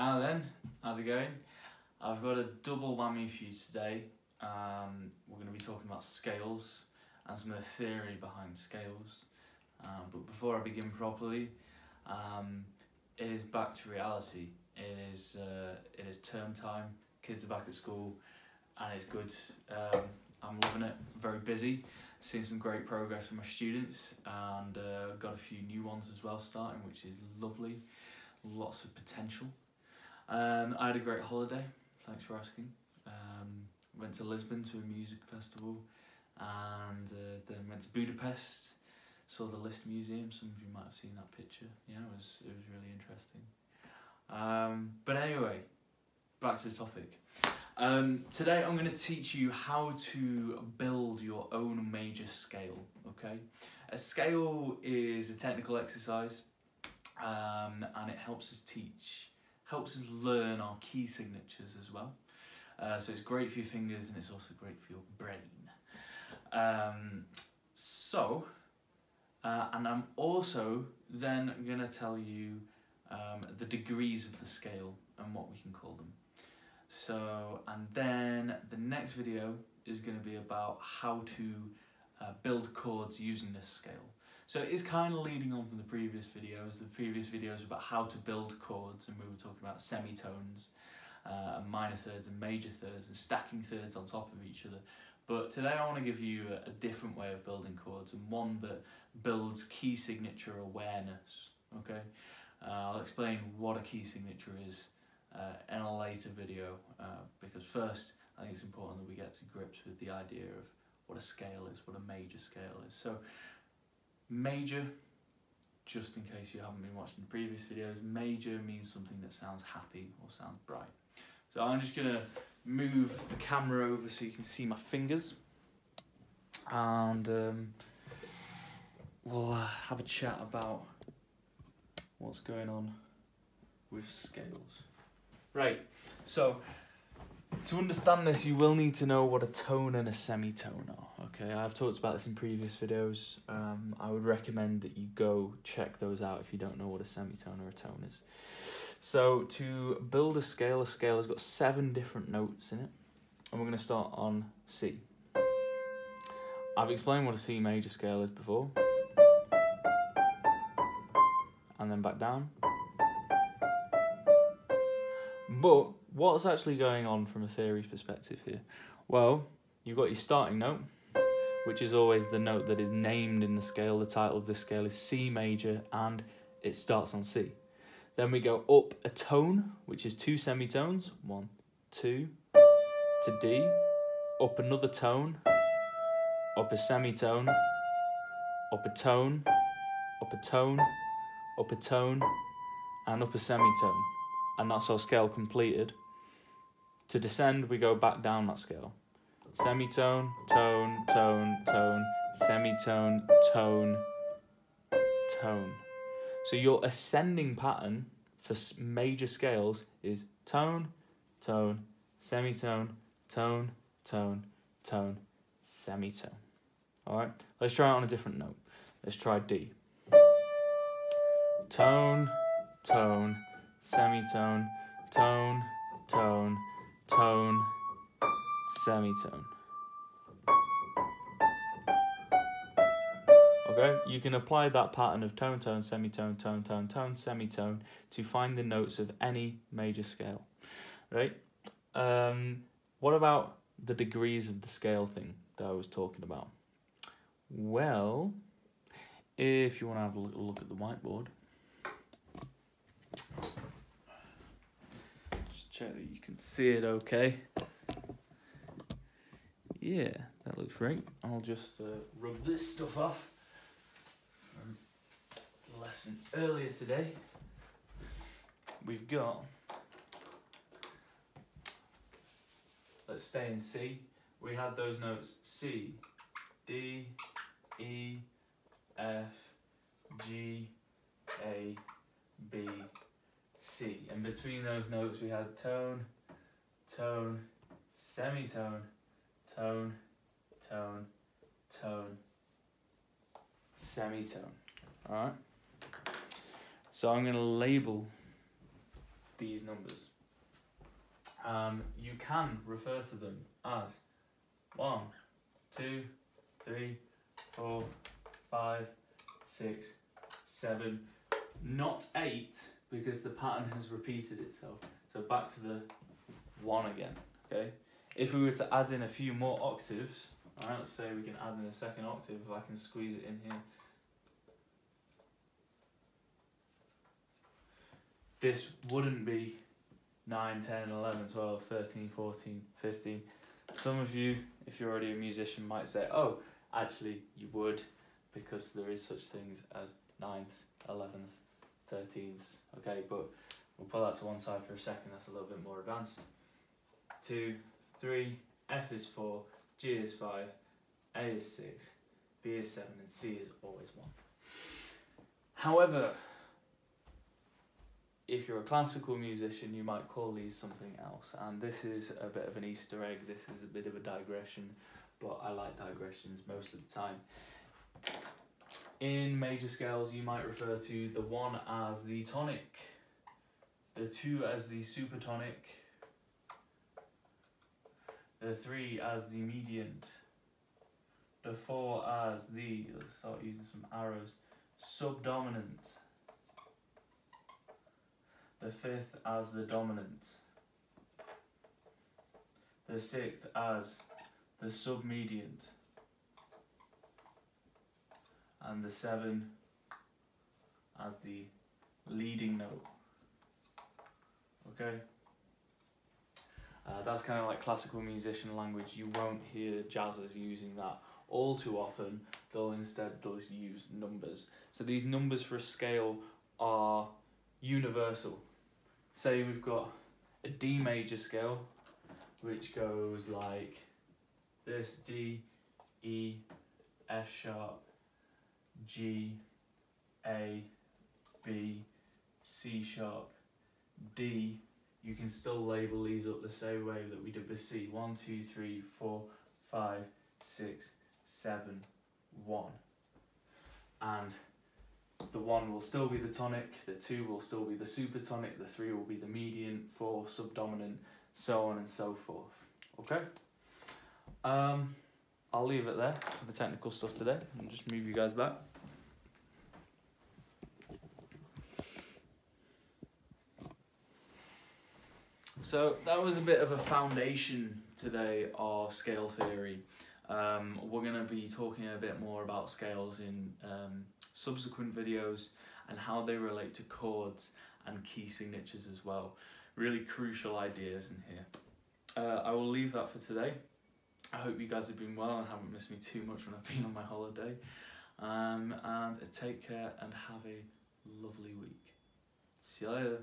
Now then, how's it going? I've got a double whammy for you today. We're going to be talking about scales and some of the theory behind scales. But before I begin properly, it is back to reality. It is term time, kids are back at school, and it's good. I'm loving it, very busy, seeing some great progress from my students, and got a few new ones as well starting, which is lovely, lots of potential. I had a great holiday, thanks for asking. Went to Lisbon to a music festival, and then went to Budapest, saw the Liszt Museum. Some of you might have seen that picture. Yeah, it was really interesting. But anyway, back to the topic. Today I'm going to teach you how to build your own major scale, okay? A scale is a technical exercise, and it helps us learn our key signatures as well. So it's great for your fingers, and it's also great for your brain. And I'm also then going to tell you the degrees of the scale and what we can call them. So, and then the next video is going to be about how to build chords using this scale. So it is kind of leading on from the previous videos. The previous videos were about how to build chords, and we were talking about semitones, minor thirds and major thirds, and stacking thirds on top of each other. But today I want to give you a different way of building chords, and one that builds key signature awareness, okay? I'll explain what a key signature is in a later video, because first I think it's important that we get to grips with the idea of what a scale is, what a major scale is. So major, just in case you haven't been watching the previous videos, major means something that sounds happy or sounds bright. So I'm just going to move the camera over so you can see my fingers, and we'll have a chat about what's going on with scales. Right, so to understand this, you will need to know what a tone and a semitone are, okay? I've talked about this in previous videos. I would recommend that you go check those out if you don't know what a semitone or a tone is. So to build a scale has got 7 different notes in it, and we're going to start on C. I've explained what a C major scale is before, and then back down. But what's actually going on from a theory perspective here? Well, you've got your starting note, which is always the note that is named in the scale. The title of this scale is C major, and it starts on C. Then we go up a tone, which is 2 semitones, 1, 2, to D, up another tone, up a semitone, up a tone, up a tone, up a tone, and up a semitone. And that's our scale completed. To descend, we go back down that scale. Semitone, tone, tone, tone, semitone, tone, tone. So your ascending pattern for major scales is tone, tone, semitone, tone, tone, tone, semitone. Alright, let's try it on a different note. Let's try D. Tone, tone, semitone, tone, tone, tone, semitone. Okay, you can apply that pattern of tone, tone, semitone, tone, tone, tone, semitone to find the notes of any major scale, right? What about the degrees of the scale thing that I was talking about? Well, if you want to have a little look at the whiteboard, just check that you can see it okay. Yeah, that looks great. I'll just rub this stuff off from the lesson earlier today. We've got, let's stay in C. We had those notes C, D, E, F, G, A, B, C. And between those notes we had tone, tone, semitone, tone, tone, tone, semitone. Alright? So I'm going to label these numbers. You can refer to them as 1, 2, 3, 4, 5, 6, 7, not 8 because the pattern has repeated itself. So back to the 1 again, okay? If we were to add in a few more octaves, alright, let's say we can add in a second octave, if I can squeeze it in here. This wouldn't be 9, 10, 11, 12, 13, 14, 15. Some of you, if you're already a musician, might say, oh, actually you would, because there is such things as 9th, 11th, 13th, okay, but we'll put that to one side for a second, that's a little bit more advanced. 2, 3, F is 4, G is 5, A is 6, B is 7, and C is always 1. However, if you're a classical musician, you might call these something else, and this is a bit of an Easter egg, this is a bit of a digression, but I like digressions most of the time. In major scales, you might refer to the 1 as the tonic, the 2 as the supertonic, the 3 as the mediant, the 4 as the, let's start using some arrows, subdominant, the 5th as the dominant, the 6th as the submediant, and the 7 as the leading note. Okay? That's kind of like classical musician language. You won't hear jazzers using that all too often. They'll instead use numbers. So these numbers for a scale are universal. Say we've got a D major scale, which goes like this: D, E, F sharp, G, A, B, C sharp, D. You can still label these up the same way that we did with C. 1, 2, 3, 4, 5, 6, 7, 1. And the 1 will still be the tonic, the 2 will still be the supertonic, the 3 will be the mediant, 4 subdominant, so on and so forth. Okay? I'll leave it there for the technical stuff today and just move you guys back. So that was a bit of a foundation today of scale theory. We're going to be talking a bit more about scales in subsequent videos and how they relate to chords and key signatures as well. Really crucial ideas in here. I will leave that for today. I hope you guys have been well and haven't missed me too much when I've been on my holiday. And take care and have a lovely week. See you later.